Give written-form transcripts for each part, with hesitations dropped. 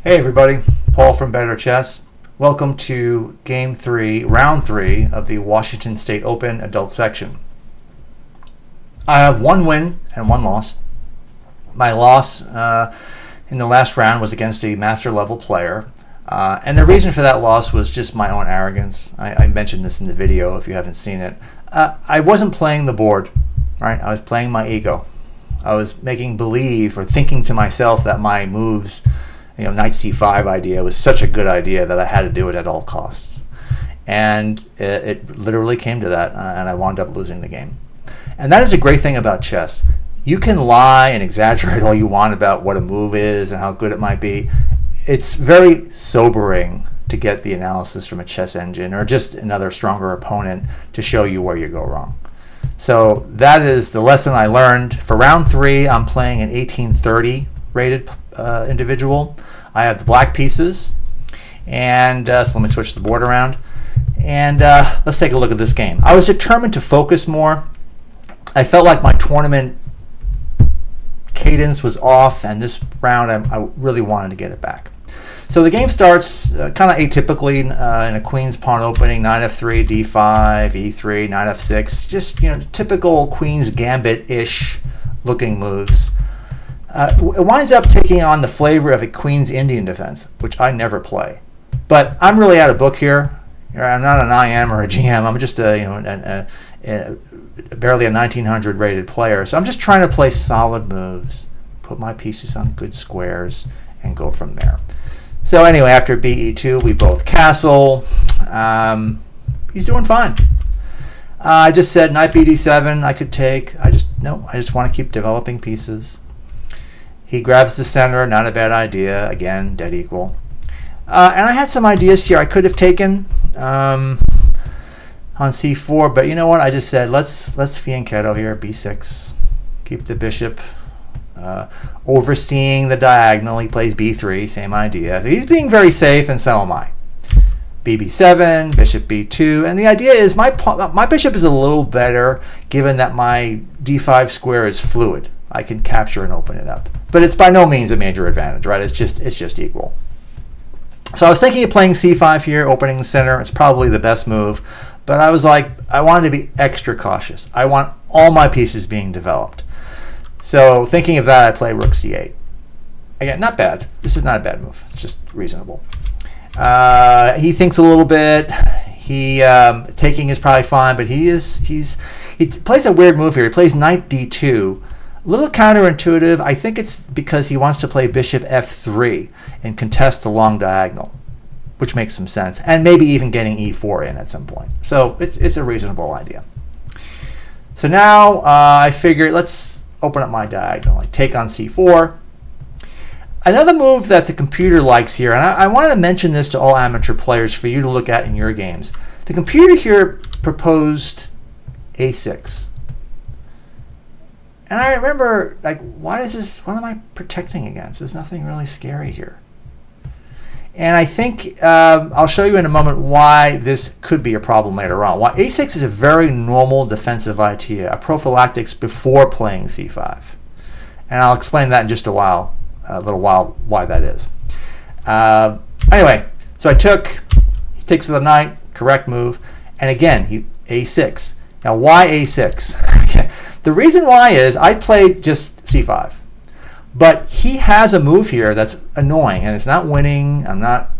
Hey everybody, Paul from Better Chess. Welcome to Game 3, Round 3 of the Washington State Open Adult Section. I have one win and one loss. My loss in the last round was against a master level player. And the reason for that loss was just my own arrogance. I mentioned this in the video if you haven't seen it. I wasn't playing the board, right? I was playing my ego. I was making believe or thinking to myself that my moves, knight c5 idea was such a good idea that I had to do it at all costs. And it literally came to that, and I wound up losing the game. And that is a great thing about chess. You can lie and exaggerate all you want about what a move is and how good it might be. It's very sobering to get the analysis from a chess engine or just another stronger opponent to show you where you go wrong. So that is the lesson I learned. For round 3, I'm playing an 1830 rated individual. I have the black pieces, and so let me switch the board around, and let's take a look at this game. I was determined to focus more. I felt like my tournament cadence was off, and this round I really wanted to get it back. So the game starts kind of atypically in a queen's pawn opening, knight f3, d5, e3, knight f6, just typical queen's gambit-ish looking moves. It winds up taking on the flavor of a Queen's Indian defense, which I never play. But I'm really out of book here. I'm not an IM or a GM. I'm just barely a 1900 rated player. So I'm just trying to play solid moves, put my pieces on good squares, and go from there. So anyway, after BE2, we both castle. He's doing fine. I just said knight BD7 I could take. I just want to keep developing pieces. He grabs the center, not a bad idea. Again, dead equal. And I had some ideas here I could have taken on c4, but you know what? I just said let's fianchetto here, b6. Keep the bishop overseeing the diagonal. He plays b3, same idea. So he's being very safe, and so am I. bb7, bishop b2, and the idea is my bishop is a little better given that my d5 square is fluid. I can capture and open it up. But it's by no means a major advantage, right? It's just equal. So I was thinking of playing c5 here, opening the center. It's probably the best move. But I was like, I wanted to be extra cautious. I want all my pieces being developed. So thinking of that, I play rook c8. Again, not bad. This is not a bad move. It's just reasonable. He thinks a little bit. Taking is probably fine, but he plays a weird move here. He plays knight d2. A little counterintuitive. I think it's because he wants to play bishop f3 and contest the long diagonal, which makes some sense, and maybe even getting e4 in at some point. So it's a reasonable idea. So now I figured let's open up my diagonal. I take on c4. Another move that the computer likes here, and I want to mention this to all amateur players for you to look at in your games. The computer here proposed a6. And I remember, what am I protecting against? There's nothing really scary here. And I think I'll show you in a moment why this could be a problem later on. Why a6 is a very normal defensive idea, a prophylactics before playing c5. And I'll explain that in just a little while, why that is. Anyway, so he takes the knight, correct move. And again, a6. Now, why a6? Okay. The reason why is I played just c5. But he has a move here that's annoying, and it's not winning. I'm not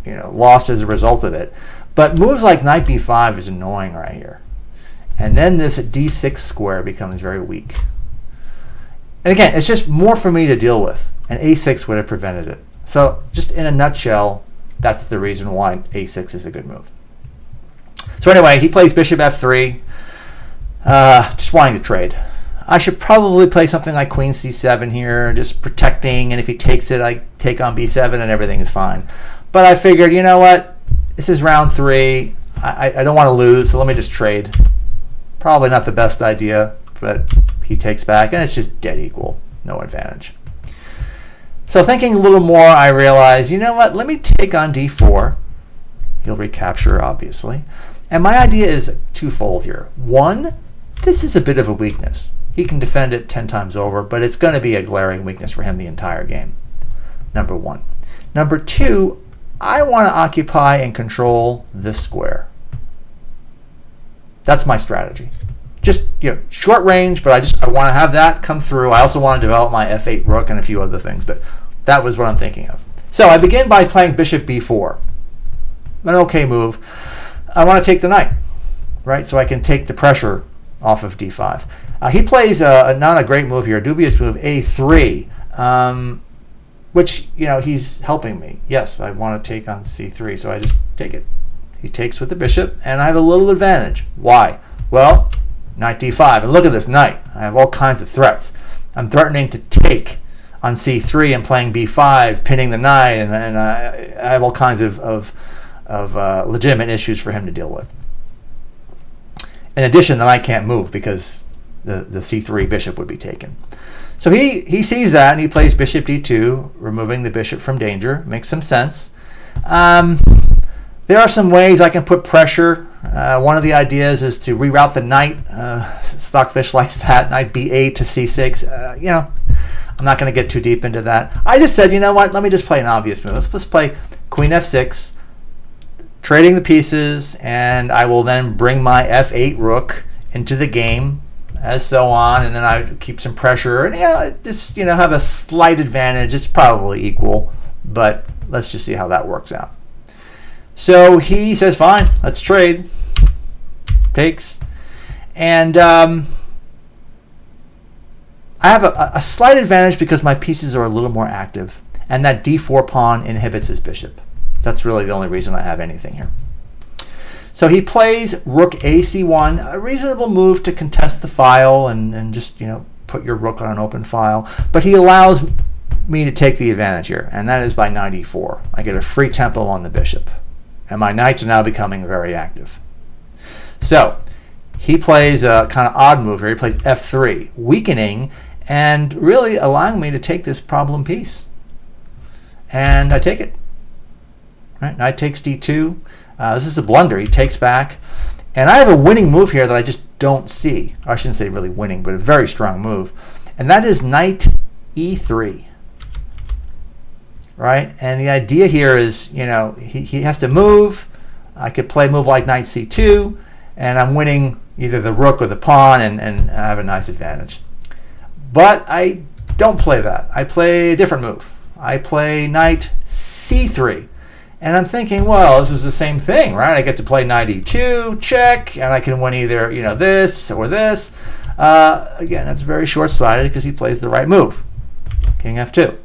lost as a result of it. But moves like knight b5 is annoying right here. And then this d6 square becomes very weak. And again, it's just more for me to deal with. And a6 would have prevented it. So just in a nutshell, that's the reason why a6 is a good move. So anyway, he plays bishop f3. Just wanting to trade. I should probably play something like queen c7 here, just protecting, and if he takes it, I take on b7 and everything is fine. But I figured, you know what? This is round 3. I don't want to lose, so let me just trade. Probably not the best idea, but he takes back, and it's just dead equal. No advantage. So thinking a little more, I realized, you know what? Let me take on d4. He'll recapture, obviously. And my idea is twofold here. One, this is a bit of a weakness. He can defend it 10 times over, but it's going to be a glaring weakness for him the entire game. Number one. Number two, I want to occupy and control this square. That's my strategy. Just, short range, but I want to have that come through. I also want to develop my f8 rook and a few other things, but that was what I'm thinking of. So I begin by playing bishop b4. An okay move. I want to take the knight, right? So I can take the pressure off of d5. He plays not a great move here, a dubious move, a3, which, he's helping me. Yes, I want to take on c3, so I just take it. He takes with the bishop, and I have a little advantage. Why? Well, knight d5. And look at this knight. I have all kinds of threats. I'm threatening to take on c3 and playing b5, pinning the knight, and I have all kinds of legitimate issues for him to deal with. In addition, the knight can't move because the c3 bishop would be taken. So he sees that, and he plays bishop d2, removing the bishop from danger. Makes some sense. There are some ways I can put pressure. One of the ideas is to reroute the knight. Stockfish likes that. Knight b8 to c6. I'm not going to get too deep into that. I just said, you know what? Let me just play an obvious move. Let's just play queen f6, trading the pieces, and I will then bring my f8 rook into the game, as so on, and then I keep some pressure, and just have a slight advantage. It's probably equal, but let's just see how that works out. So he says, fine, let's trade. Takes. And I have a slight advantage because my pieces are a little more active, and that d4 pawn inhibits his bishop. That's really the only reason I have anything here. So he plays rook ac1, a reasonable move to contest the file and just put your rook on an open file. But he allows me to take the advantage here, and that is by knight e4. I get a free tempo on the bishop, and my knights are now becoming very active. So he plays a kind of odd move here. He plays f3, weakening and really allowing me to take this problem piece. And I take it. Right? Knight takes d2. This is a blunder. He takes back. And I have a winning move here that I just don't see. I shouldn't say really winning, but a very strong move. And that is knight e3. Right? And the idea here is, he has to move. I could play a move like knight c2, and I'm winning either the rook or the pawn, and I have a nice advantage. But I don't play that. I play a different move. I play knight c3. And I'm thinking, well, this is the same thing, right? I get to play knight e2, check, and I can win either, this or this. Again, that's very short-sighted because he plays the right move, king f2.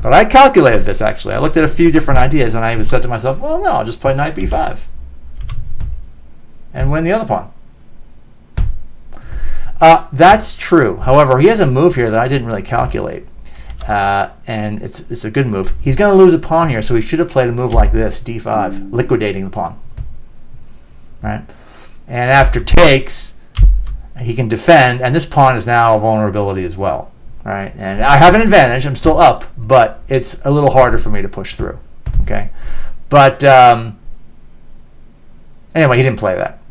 But I calculated this, actually. I looked at a few different ideas, and I even said to myself, well, no, I'll just play knight b5 and win the other pawn. That's true. However, he has a move here that I didn't really calculate. And it's a good move. He's going to lose a pawn here, so he should have played a move like this, d5, liquidating the pawn. Right? And after takes, he can defend, and this pawn is now a vulnerability as well. Right? And I have an advantage. I'm still up, but it's a little harder for me to push through. Okay? But anyway, he didn't play that.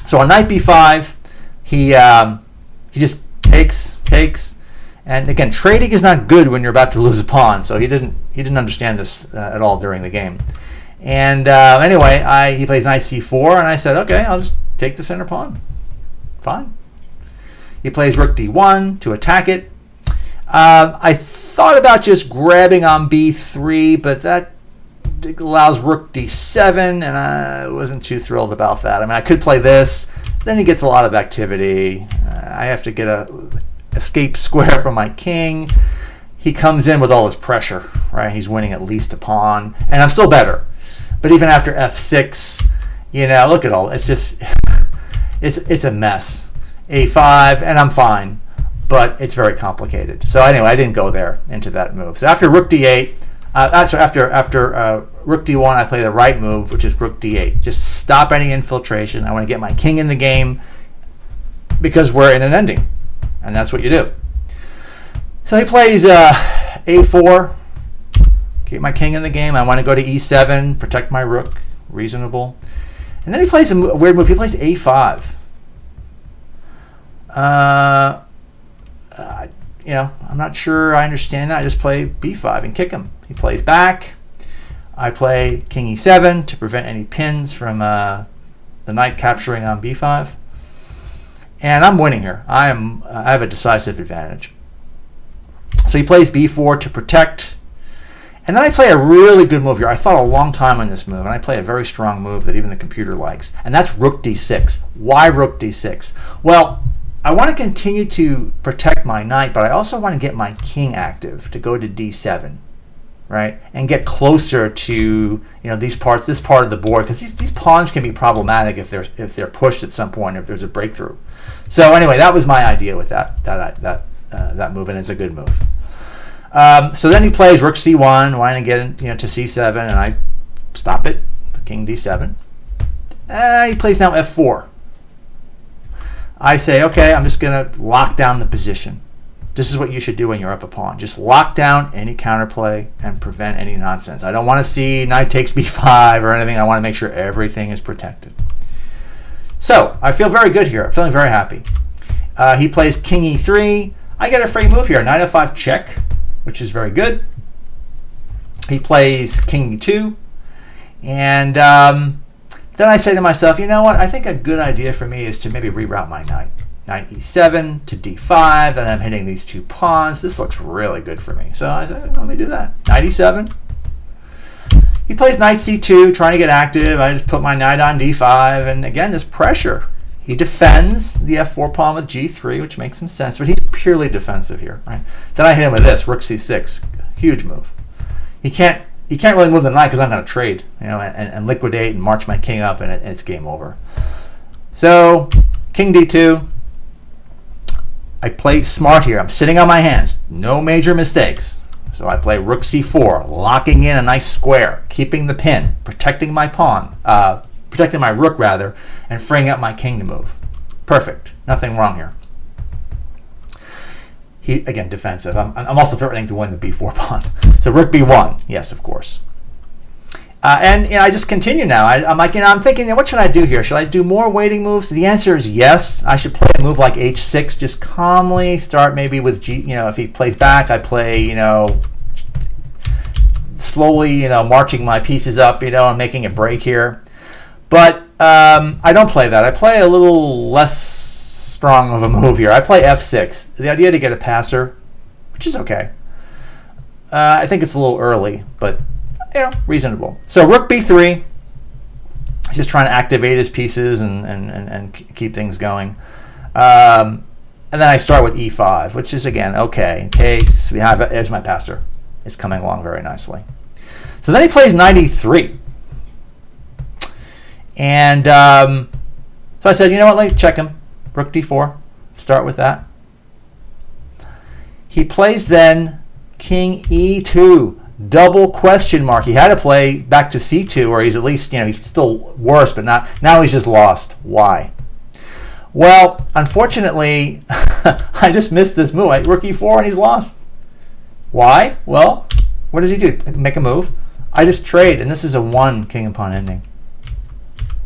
So on knight b5, he just takes. And again, trading is not good when you're about to lose a pawn, so he didn't understand this at all during the game. And anyway, he plays knight c4, and I said, okay, I'll just take the center pawn. Fine. He plays rook d1 to attack it. I thought about just grabbing on b3, but that allows rook d7, and I wasn't too thrilled about that. I mean, I could play this. Then he gets a lot of activity. I have to get a escape square from my king. He comes in with all his pressure, right? He's winning at least a pawn, and I'm still better. But even after f6, look at all. It's just, it's a mess. a5, and I'm fine, but it's very complicated. So anyway, I didn't go there into that move. So after rook d8, after rook d1, I play the right move, which is rook d8. Just stop any infiltration. I want to get my king in the game because we're in an ending. And that's what you do. So he plays a4, keep my king in the game. I want to go to e7, protect my rook, reasonable. And then he plays a weird move. He plays a5. I'm not sure I understand that. I just play b5 and kick him. He plays back. I play king e7 to prevent any pins from the knight capturing on b5. And I'm winning here. I have a decisive advantage. So he plays b4 to protect. And then I play a really good move here. I thought a long time on this move, and I play a very strong move that even the computer likes. And that's rook d6. Why rook d6? Well, I want to continue to protect my knight, but I also want to get my king active to go to d7, right? And get closer to this part of the board, because these pawns can be problematic if they're pushed at some point, if there's a breakthrough. So anyway, that was my idea with that move, and it's a good move. So then he plays rook c1, wanting to get to c7, and I stop it. King d7. He plays now f4. I say, okay, I'm just going to lock down the position. This is what you should do when you're up a pawn. Just lock down any counterplay and prevent any nonsense. I don't want to see knight takes b5 or anything. I want to make sure everything is protected. So I feel very good here. I'm feeling very happy. He plays king e3. I get a free move here. Knight f5 check, which is very good. He plays king e2. And then I say to myself, you know what? I think a good idea for me is to maybe reroute my knight. Knight e7 to d5, and I'm hitting these two pawns. This looks really good for me. So I said, let me do that. Knight e7. He plays knight c2, trying to get active. I just put my knight on d5, and again, this pressure. He defends the f4 pawn with g3, which makes some sense, but he's purely defensive here. Right? Then I hit him with this, rook c6. Huge move. He can't really move the knight because I'm going to trade, and liquidate and march my king up, and it's game over. So king d2. I play smart here. I'm sitting on my hands. No major mistakes. So I play rook c4, locking in a nice square, keeping the pin, protecting my pawn, protecting my rook rather, and freeing up my king to move. Perfect. Nothing wrong here. He, again, defensive. I'm also threatening to win the b4 pawn. So rook b1. Yes, of course. And I just continue now. I'm like, I'm thinking, what should I do here? Should I do more waiting moves? The answer is yes. I should play a move like h6. Just calmly start maybe with g. If he plays back, I play, slowly, marching my pieces up, and making a break here. But I don't play that. I play a little less strong of a move here. I play f6. The idea to get a passer, which is okay. I think it's a little early, but reasonable. So rook b3. He's just trying to activate his pieces and keep things going. And then I start with e5, which is, again, okay. In case we have it as my passer. It's coming along very nicely. So then he plays knight e3. And so I said, let me check him. Rook d4. Start with that. He plays then king e2. Double question mark. He had to play back to c2, or he's at least, he's still worse, but not now. He's just lost. Why? Well, unfortunately, I just missed this move. Rook e4, and he's lost. Why? Well, what does he do? Make a move. I just trade, and this is a one king and pawn ending.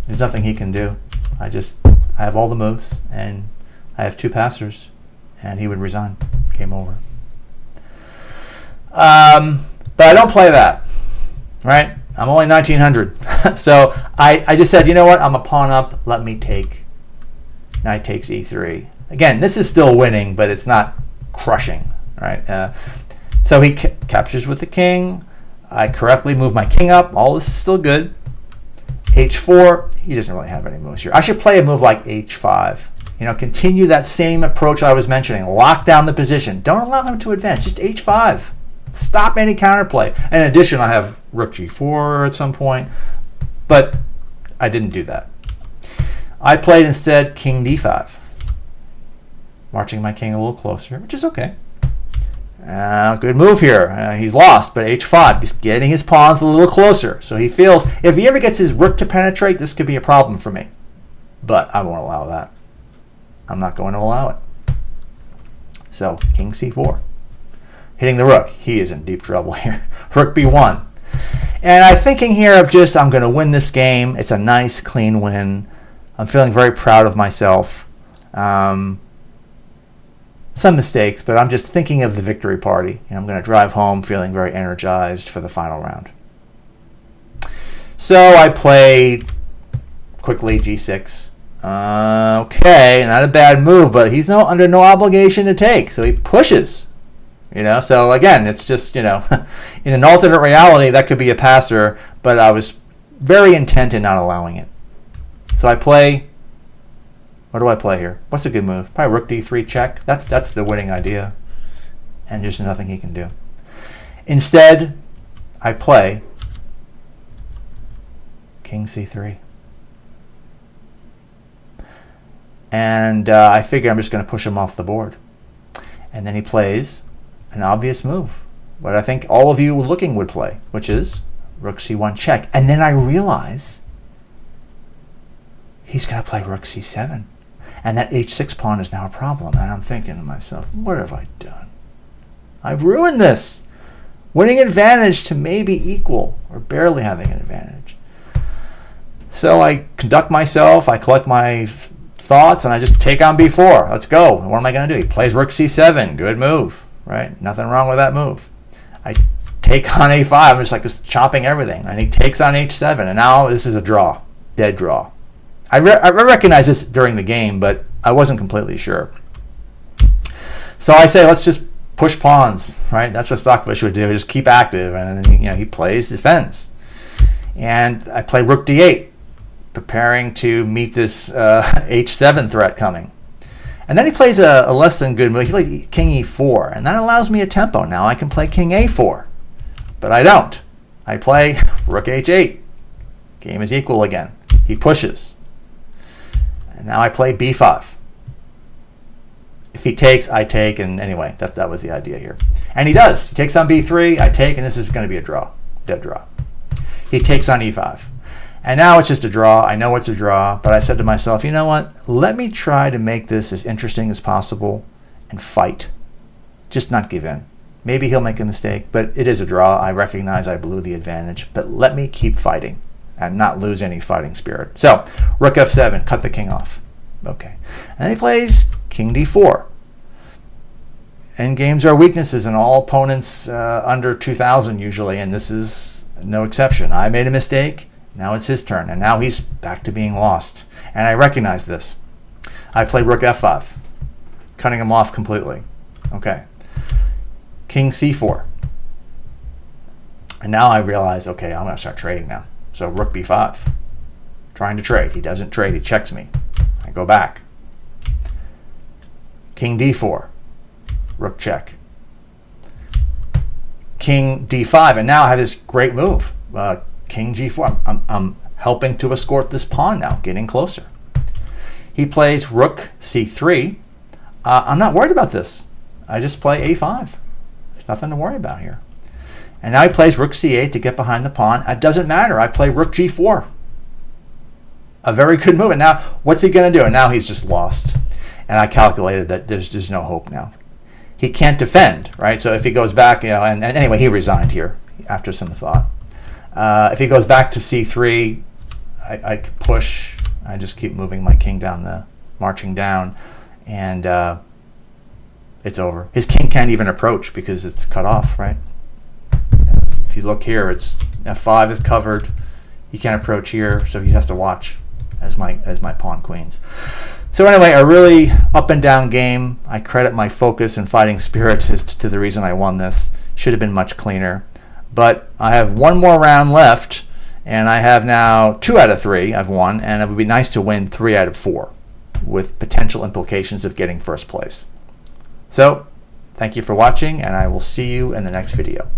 There's nothing he can do. I have all the moves, and I have two passers, and he would resign. Game over. But I don't play that, right? I'm only 1900. So I just said, what? I'm a pawn up. Let me take. Knight takes e3. Again, this is still winning, but it's not crushing, right? So he captures with the king. I correctly move my king up. All this is still good. h4. He doesn't really have any moves here. I should play a move like h5. Continue that same approach I was mentioning. Lock down the position. Don't allow him to advance. Just h5. Stop any counterplay. In addition, I have rook g4 at some point, but I didn't do that. I played instead king d5, marching my king a little closer, which is okay. Good move here. He's lost, but h5, just getting his pawns a little closer. So he feels if he ever gets his rook to penetrate, this could be a problem for me. But I won't allow that. I'm not going to allow it. So king c4. Hitting the rook. He is in deep trouble here. Rook b1. And I'm thinking here of I'm going to win this game. It's a nice, clean win. I'm feeling very proud of myself. So some mistakes, but I'm just thinking of the victory party. And I'm going to drive home feeling very energized for the final round. So I play quickly g6. Okay, not a bad move, but he's under no obligation to take, so he pushes. So again, it's just, in an alternate reality, that could be a passer, but I was very intent in not allowing it. So I play, what do I play here? What's a good move? Probably rook d3 check. That's the winning idea, and there's nothing he can do. Instead, I play king c3. And I figure I'm just going to push him off the board. And then he plays an obvious move, what I think all of you looking would play, which is rook c1 check. And then I realize he's going to play rook c7. And that h6 pawn is now a problem. And I'm thinking to myself, what have I done? I've ruined this. Winning advantage to maybe equal or barely having an advantage. So I conduct myself, I collect my thoughts, and I just take on b4. Let's go. What am I going to do? He plays rook c7. Good move, right? Nothing wrong with that move. I take on a5. I'm just chopping everything. And he takes on h7. And now this is a draw. Dead draw. I recognized this during the game, but I wasn't completely sure. So I say, let's just push pawns, right? That's what Stockfish would do. Just keep active. And then, he plays defense. And I play rook d8, preparing to meet this h7 threat coming. And then he plays a less than good move. He plays king e4, and that allows me a tempo. Now I can play king a4, but I don't. I play rook h8. Game is equal again. He pushes. And now I play b5. If he takes, I take, and anyway, that was the idea here. And he does. He takes on b3, I take, and this is going to be a draw, dead draw. He takes on e5. And now it's just a draw. I know it's a draw, but I said to myself, you know what? Let me try to make this as interesting as possible and fight. Just not give in. Maybe he'll make a mistake, but it is a draw. I recognize I blew the advantage, but let me keep fighting and not lose any fighting spirit. So, rook f7, cut the king off. Okay. And then he plays king d4. Endgames are weaknesses in all opponents under 2,000 usually, and this is no exception. I made a mistake. Now it's his turn, and now he's back to being lost. And I recognize this. I play rook f5, cutting him off completely. Okay. King c4. And now I realize, okay, I'm going to start trading now. So rook b5, trying to trade. He doesn't trade. He checks me. I go back. King d4, rook check. King d5, and now I have this great move. King g4. I'm helping to escort this pawn now, getting closer. He plays rook c3. I'm not worried about this. I just play a5. There's nothing to worry about here. And now he plays rook c8 to get behind the pawn. It doesn't matter. I play rook g4. A very good move. And now, what's he going to do? And now he's just lost. And I calculated that there's no hope now. He can't defend, right? So if he goes back, and anyway, he resigned here after some thought. If he goes back to c3, I could push. I just keep moving my king down marching down, and it's over. His king can't even approach because it's cut off, right? If you look here, it's f5 is covered. He can't approach here, so he has to watch as my pawn queens. So anyway, a really up and down game. I credit my focus and fighting spirit as to the reason I won this. Should have been much cleaner. But I have one more round left, and I have now 2 out of 3 I've won, and it would be nice to win 3 out of 4 with potential implications of getting first place. So, thank you for watching, and I will see you in the next video.